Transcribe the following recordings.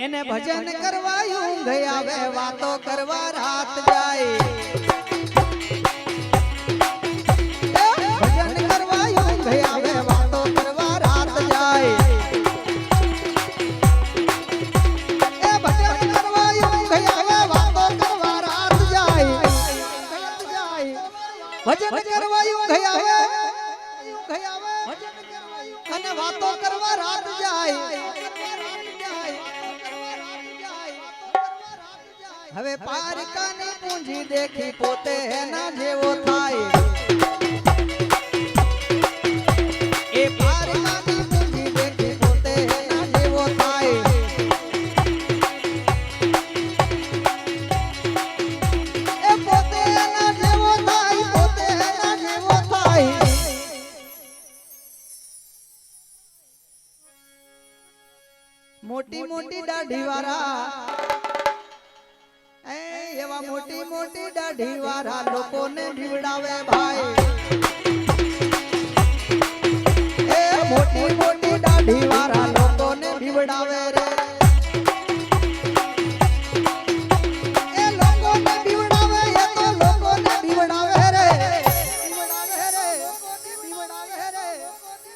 એને ભજન કરવા ઊંઘ આવે વાતો કરવા રાત જાય ભજન કરવા ઊંઘ આવે વાતો કરવા રાત જાય એ ભજન કરવા ઊંઘ આવે વાતો કરવા રાત જાય ભજન કરવા ઊંઘ આવે અને વાતો કરવા રાત જાય હવે પારકાની પૂંજી દેખી પોતે એના જેવો થાય એ પારકાની પૂંજી દેખી પોતે એના જેવો થાય એ પોતે એના જેવો થાય પોતે એના જેવો થાય મોટી મોટી દાઢી વાળા એવા મોટી મોટી દાઢી વાળા લોકોને બીવડાવે ભાઈ એ મોટી મોટી દાઢી વાળા લોકોને બીવડાવે રે એ લોકોને બીવડાવે એ તો લોકોને બીવડાવે રે બીવડાવે રે બીવડાવે રે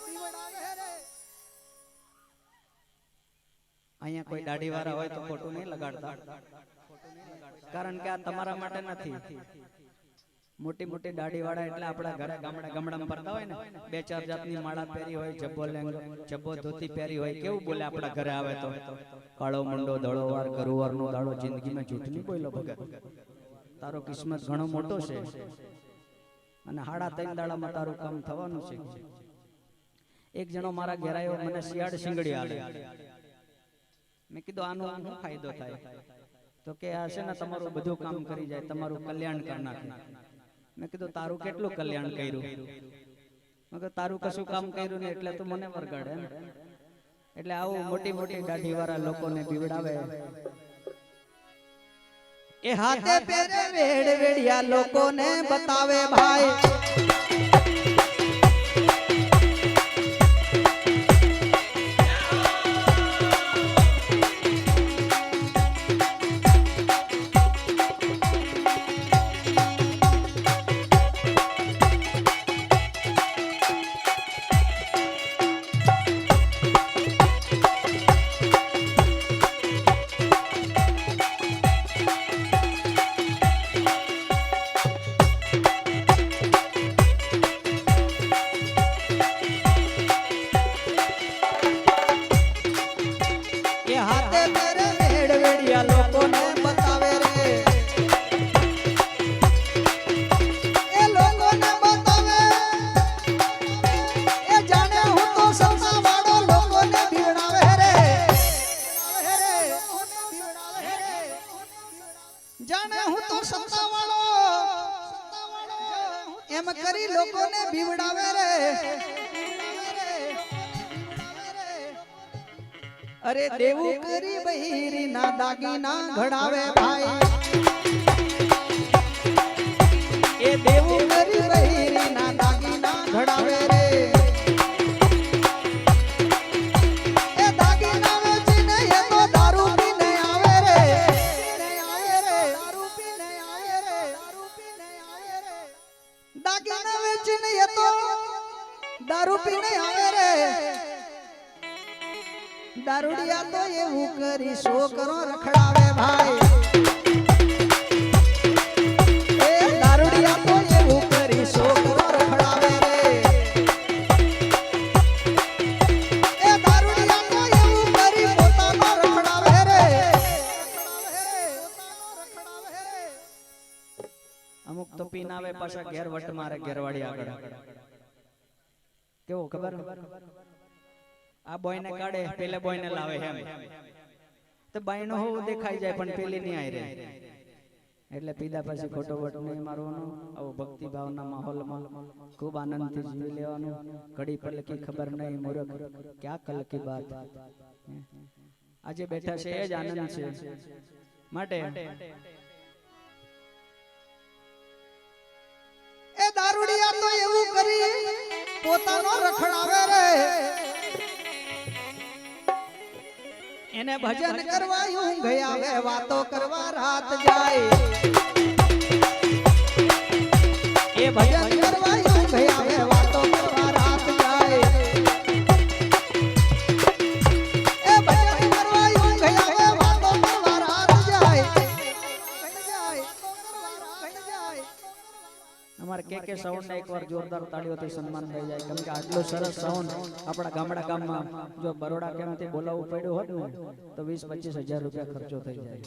બીવડાવે રે અહીંયા કોઈ દાઢી વાળા હોય તો ખોટું નહીં લગાડતા કારણ કે આ તમારા માટે નથી મોટી મોટી દાઢી વાળા એટલે આપણા ઘરે ગામડામાં ફરતા હોય ને બે ચાર જાતની માળા પહેરી હોય જબ્બો ધોતી પહેરી હોય કેવું બોલે આપણા ઘરે આવે તો કાળો મુંડો ધળોવાર ગરુવારનો દાડો જિંદગીમાં જૂઠ નહીં બોલ્યો ભગત તારો કિસ્મત ઘણો મોટો છે અને 3.5 દાડામાં તારું કામ થવાનું છે એક જણો મારા ઘેર આવ્યો મને શિયાળ શિંગડી આલે મેં કીધું આનો શું ફાયદો થાય તો કે આ છે ને તમારું બધું કામ કરી જાય તમારું કલ્યાણ કરી નાખે મેં કીધું તારું કેટલું કલ્યાણ કર્યું મેં કીધું તારું કશું કામ કર્યું ને એટલે તું મને વરગાડે એટલે આવું મોટી મોટી દાઢી વાળા લોકોને બીવડાવે એ હાથે પેરે વેડ વેડિયા લોકોને બતાવે ભાઈ જાણે હું તો સત્તાવાળો એમ કરી લોકોને બીવડાવે રે અરે દેવું કરી બૈરી ના દાગીના ઘડાવે ભાઈ એ દેવું કરી બૈરી ના દાગીના ઘડાવે રે એ દાગીના વેચીને એ તો દારૂ પીને આવે રે દાગીના વેચીને એ તો દારૂ પીને આવે રે દારૂડિયા તો એવું કરી છોકરો રખડાવે ભાઈ એ દારૂડિયા તો એવું કરી છોકરો રખડાવે રે એ દારૂડિયા તો એવું કરી પોતાનો રખડાવે રે અમુક તો પીન આવે પાછા ઘેર વટ મારે ઘેરવાડી આગળ કેવો ખબર આ બોય ને કાઢે પેલે બોય ને લાવે એમ તો બાઈ નો હોવું દેખાઈ જાય પણ પેલી નહીં આવી રહી એટલે પીધા પછી ખોટો વટ નહીં મારવાનો આવો ભક્તિ ભાવના માહોલમાં ખૂબ આનંદથી જીવી લેવાનું ઘડી પલ કી ખબર નહીં મૂર્ખ ક્યાં કલ કી બાત આજે બેઠા છે એ જ આનંદ છે માટે એ દારૂડિયા તો એવું કરી પોતાનો રખડાવે રે એને ભજન કરવા ઊંઘ આવે વાતો કરવા રાત જાય એ ભજન કરવા ઊંઘ આવે વાતો કરવા રાત જાય એ ભજન કરવા ઊંઘ આવે વાતો કરવા રાત જાય અમાર કે સાઉન્ડ ને એકવાર જોરદાર તાળીઓથી સન્માન થઈ જાય કેમ કે આટલું સરસ સાઉન્ડ આપણા ગામડા ગામમાં જો બરોડા કેમથી બોલાવવું પડ્યું હોત ને તો 20-25 હજાર રૂપિયા ખર્ચો થઈ જાય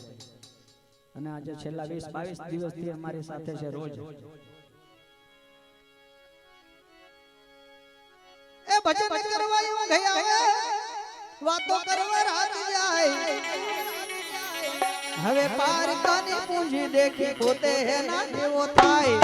અને આજે છેલ્લા 20-22 દિવસથી અમારી સાથે છે રોજ એ ભજન કરવા ઊંઘ આવે વાતો કરવા રાત જાય હવે પાર કાની પૂંજી દેખી પોતે એના જેવો થાય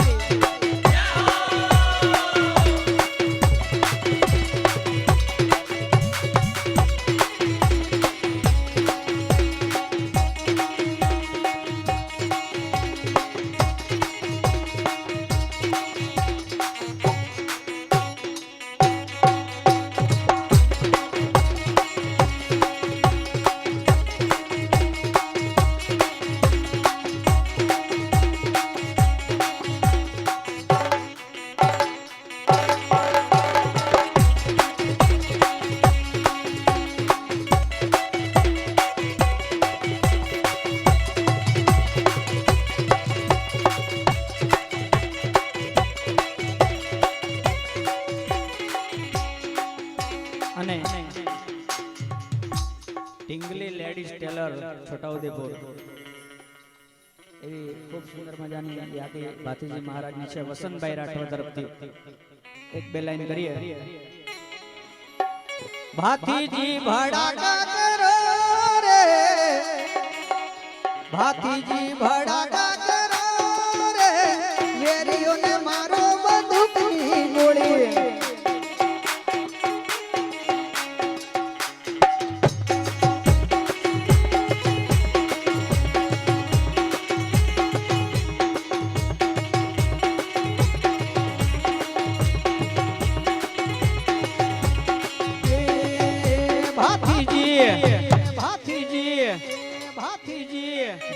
અને ટીંગલી લેડીઝ ટેલર છોટાઉદેપુર એવી ખૂબ સુંદર મજાની યાદી ભાતીજી મહારાજની છે વસંતભાઈ રાઠોડ તરફથી એક બે લાઈન કરીએ ભાતીજી ભડાકા કરો રે ભાતીજી ભડાકા કરો રે વેરીઓને મારો બંદૂકની ગોળી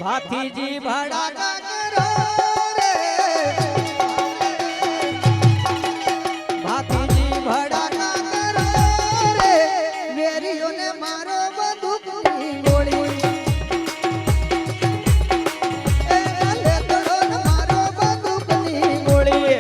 ભાતીજી ભડાકા કરો રે ભાતીજી ભડાકા કરો રે વેરીઓને મારો બંદૂકની ગોળી એ લે કરો મારો બંદૂકની ગોળી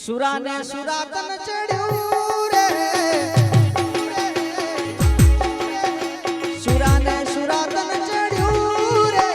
સુરાને સુરાતન ચડ્યું રે સુરાને સુરાતન ચડ્યું રે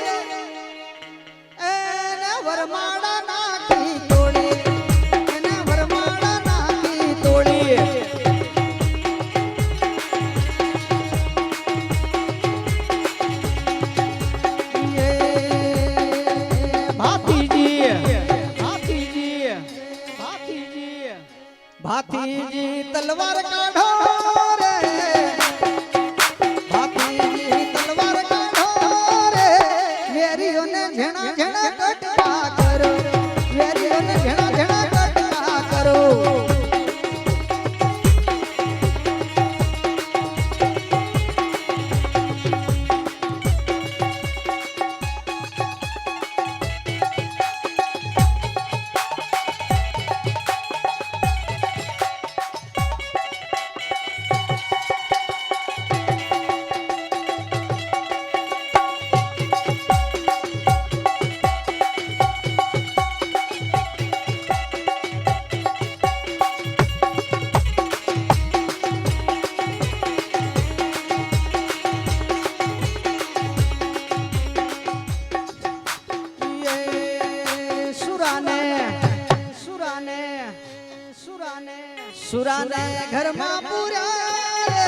સુરાને ઘરમાં પૂર્યા રે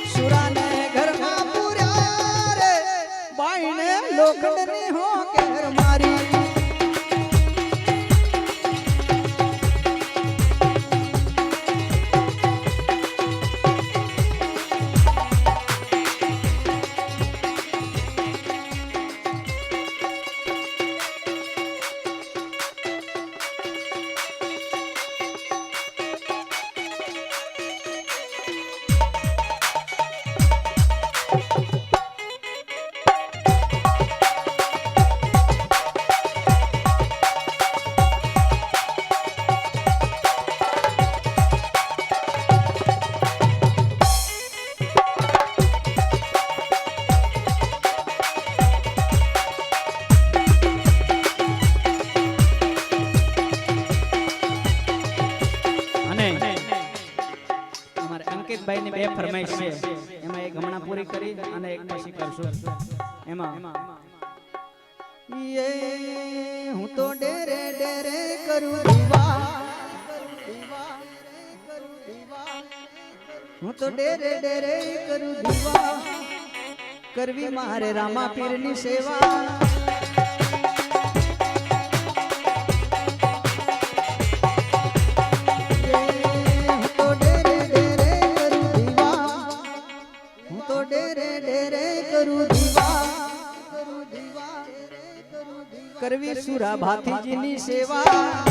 સુરાને ઘરમાં પૂર્યા રે બાઈને લોખંડની હો કેર મારી અંકિતભાઈ ની બે ફરમાઈશ છે એમાં એક હમણાં પૂરી કરી અને એક પછી કરશું એમાં હું તો ડેરે ડેરે કરું દીવા હું તો ડેરે ડેરે કરું દીવા કરવી મારે રામા પીરની સેવા કરવી સુરા ભાતીજીની સેવા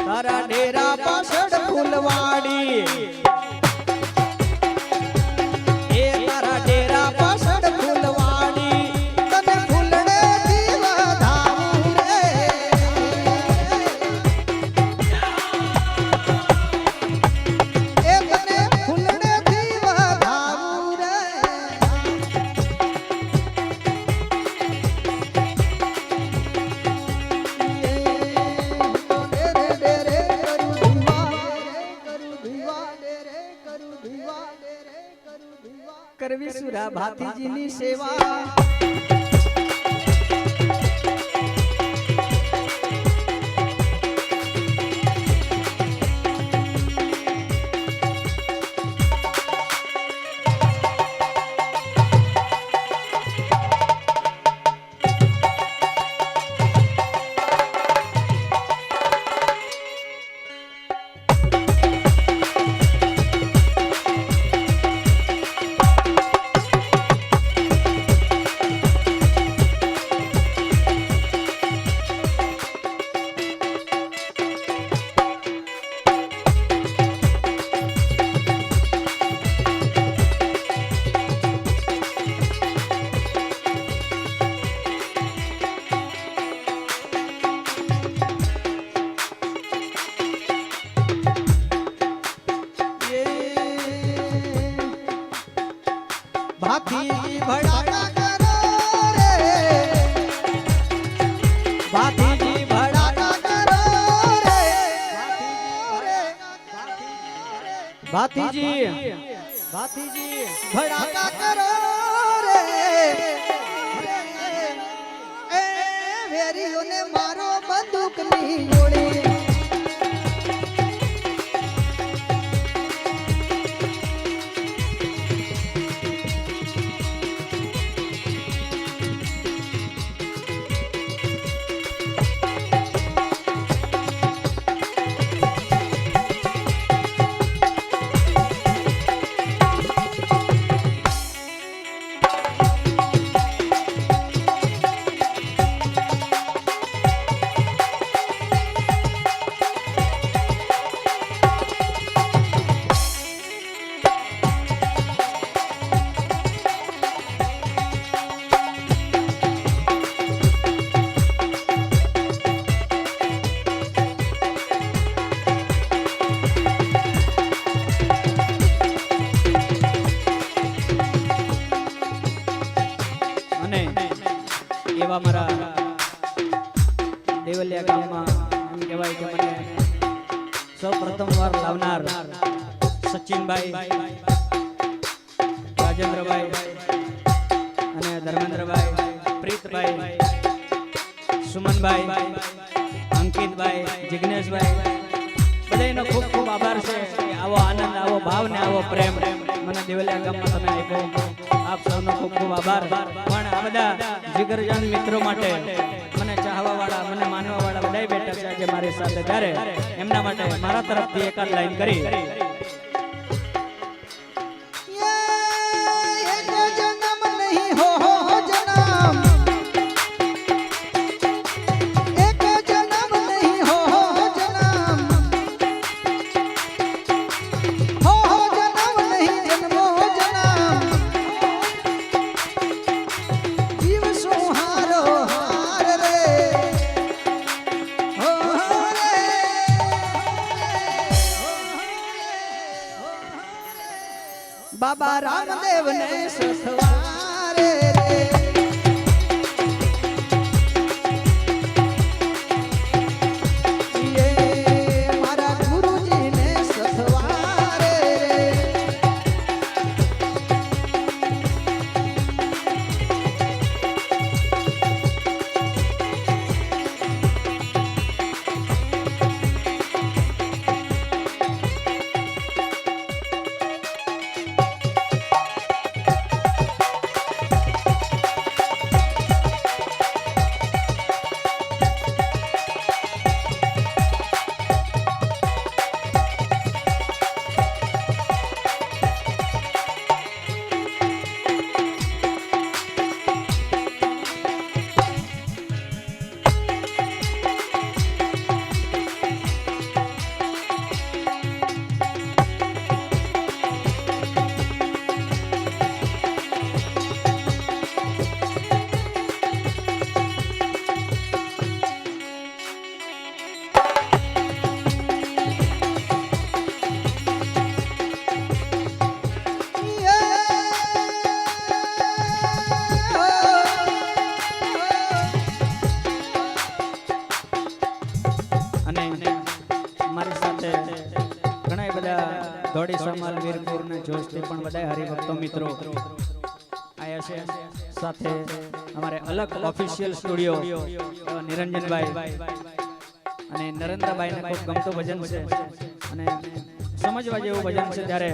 તારા ડેરા પાછળ ફૂલવાડી એ તારા ડેરા પાછળ ફૂલવાડી તને ફૂલડે દીવા ધાવું રે એ તને ફૂલડે દીવા ધાવું રે કરવી સુરા ભાતીજીની સેવા ભાતીજી ભડાકા કરો રે ભાતીજી ભડાકા કરો રે ભાતીજી ભડાકા કરો રે એ વેરીઓને મારો બંદૂકની ગોળી એમ કહેવાય કે મને સૌ પ્રથમવાર લાવનાર સચિનભાઈ, રાજેન્દ્રભાઈ અને ધર્મેન્દ્રભાઈ, પ્રીતભાઈ, સુમનભાઈ, અંકિતભાઈ, જિગ્નેશભાઈ, બધાનો ખૂબ ખૂબ આભાર છે. આવો આનંદ, આવો ભાવ ને આવો પ્રેમ મને દેવલિયા ગામમાં તમે આપ્યો. આપ સૌનો ખૂબ ખૂબ આભાર. પણ આ બધા જીગરજાન મિત્રો માટે, મને ચાહવા વાળા, મને માનવા વાળા બધાય બેઠા છે આજે મારી સાથે, ત્યારે એમના માટે મારા તરફથી એકાદ લાઈન કરી. બાબા રામદેવ ને સથવારે રે, મારા ગુરુજી ને સથવારે રે. ધોડી સમાલ વીરપુર ને જોશથી પણ બધા હરિભક્તો મિત્રો આયા છે. સાથે અમારે અલગ ઓફિશિયલ સ્ટુડિયો નિરંજનભાઈ અને નરેન્દ્રભાઈ ને ખૂબ ગમતું ભજન છે અને સમજવા જેવું ભજન છે. ત્યારે